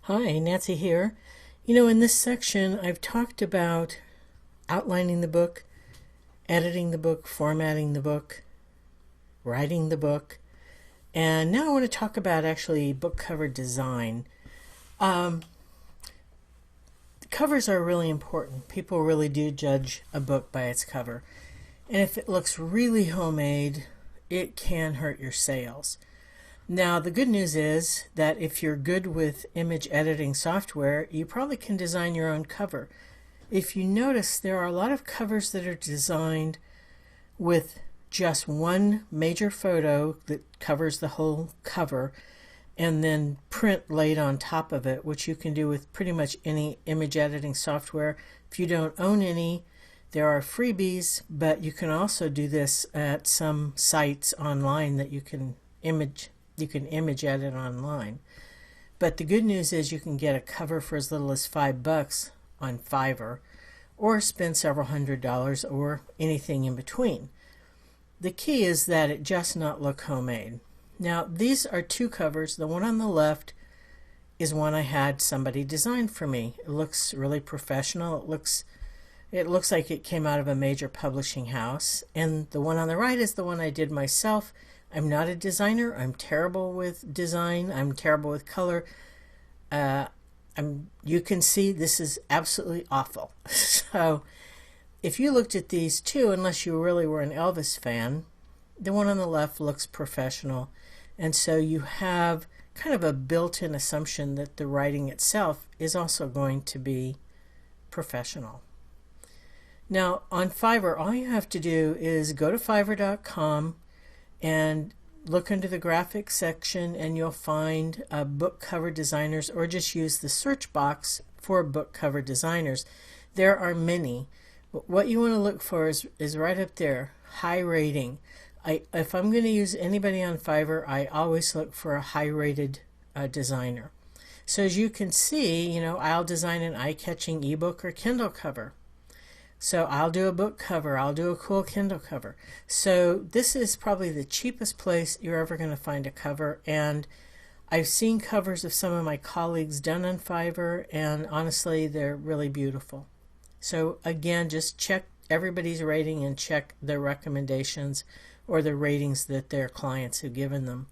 Hi, Nancy here. In this section, I've talked about outlining the book, editing the book, formatting the book, writing the book, and now I want to talk about actually book cover design. The covers are really important. People really do judge a book by its cover. And if it looks really homemade, it can hurt your sales. Now, the good news is that if you're good with image editing software, you probably can design your own cover. If you notice, there are a lot of covers that are designed with just one major photo that covers the whole cover and then print laid on top of it, which you can do with pretty much any image editing software. If you don't own any, there are freebies, but you can also do this at some sites online that you can image edit online. But the good news is you can get a cover for as little as $5 on Fiverr, or spend several $100s, or anything in between. The key is that it just not look homemade. Now, these are two covers. The one on the left is one I had somebody design for me. It looks really professional. It looks like it came out of a major publishing house. And the one on the right is the one I did myself. I'm not a designer. I'm terrible with design. I'm terrible with color. You can see this is absolutely awful. So if you looked at these two, unless you really were an Elvis fan, the one on the left looks professional. And so you have kind of a built-in assumption that the writing itself is also going to be professional. Now, on Fiverr, all you have to do is go to fiverr.com and look under the graphics section, and you'll find book cover designers, or just use the search box for book cover designers. There are many, but what you want to look for is right up there, high rating. If I'm going to use anybody on Fiverr, I always look for a high rated designer. So as you can see, I'll design an eye-catching ebook or Kindle cover. So I'll do a book cover. I'll do a cool Kindle cover. So this is probably the cheapest place you're ever going to find a cover. And I've seen covers of some of my colleagues done on Fiverr, and honestly, they're really beautiful. So again, just check everybody's rating and check their recommendations or the ratings that their clients have given them.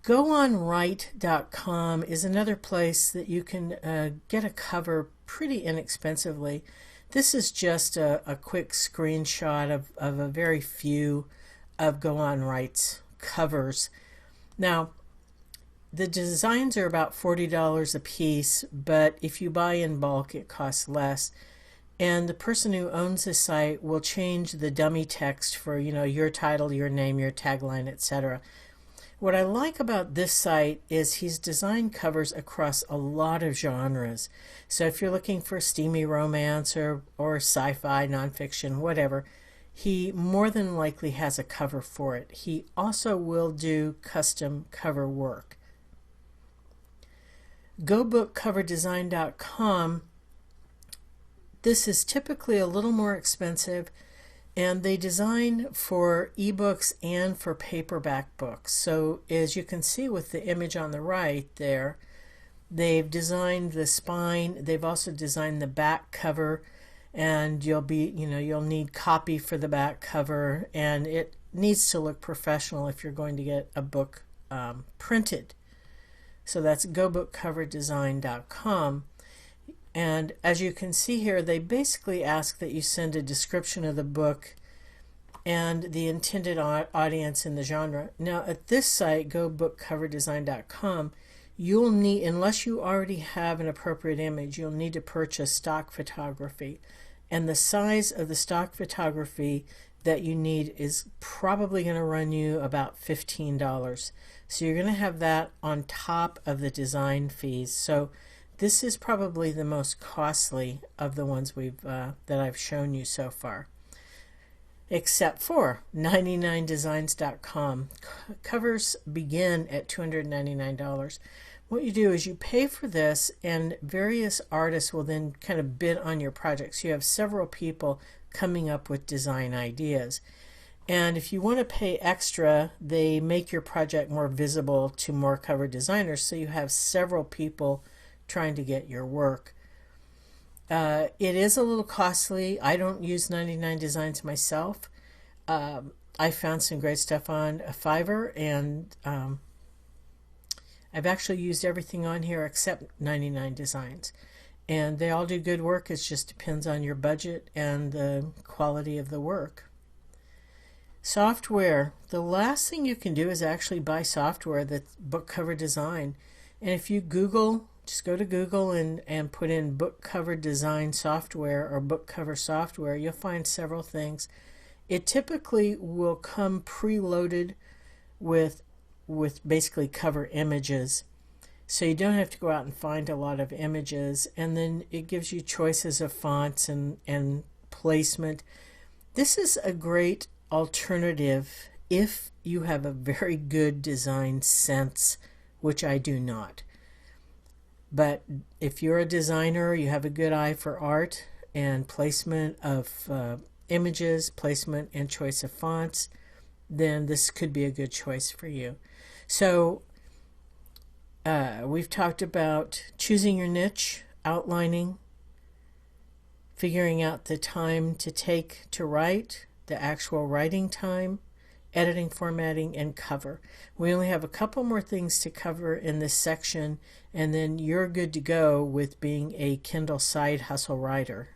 GoOnWrite.com is another place that you can get a cover pretty inexpensively. This is just a quick screenshot of a very few of GoOnWrite's covers. Now, the designs are about $40 a piece, but if you buy in bulk, it costs less. And the person who owns the site will change the dummy text for, your title, your name, your tagline, etc. What I like about this site is he's designed covers across a lot of genres. So if you're looking for steamy romance or sci-fi, nonfiction, whatever, he more than likely has a cover for it. He also will do custom cover work. GoBookCoverDesign.com, this is typically a little more expensive, and they design for ebooks and for paperback books. So as you can see with the image on the right there, they've designed the spine. They've also designed the back cover, and you'll need copy for the back cover, and it needs to look professional if you're going to get a book printed. So that's GoBookCoverDesign.com. And as you can see here, they basically ask that you send a description of the book and the intended audience and the genre. Now, at this site, GoBookCoverDesign.com, you'll need, unless you already have an appropriate image, you'll need to purchase stock photography. And the size of the stock photography that you need is probably going to run you about $15. So you're going to have that on top of the design fees. So this is probably the most costly of the ones that I've shown you so far, except for 99designs.com. Covers begin at $299. What you do is you pay for this, and various artists will then kind of bid on your project. So you have several people coming up with design ideas. And if you want to pay extra, they make your project more visible to more cover designers, so you have several people trying to get your work. It is a little costly. I don't use 99 Designs myself. I found some great stuff on Fiverr, and I've actually used everything on here except 99 Designs. And they all do good work. It just depends on your budget and the quality of the work. Software. The last thing you can do is actually buy software that's book cover design. And if you Google, just go to Google and put in book cover design software or book cover software, you'll find several things. It typically will come preloaded with basically cover images. So you don't have to go out and find a lot of images, and then it gives you choices of fonts and placement. This is a great alternative if you have a very good design sense, which I do not. But if you're a designer, you have a good eye for art and placement of images, placement and choice of fonts, then this could be a good choice for you. So we've talked about choosing your niche, outlining, figuring out the time to take to write, the actual writing time, editing, formatting, and cover. We only have a couple more things to cover in this section, and then you're good to go with being a Kindle side hustle writer.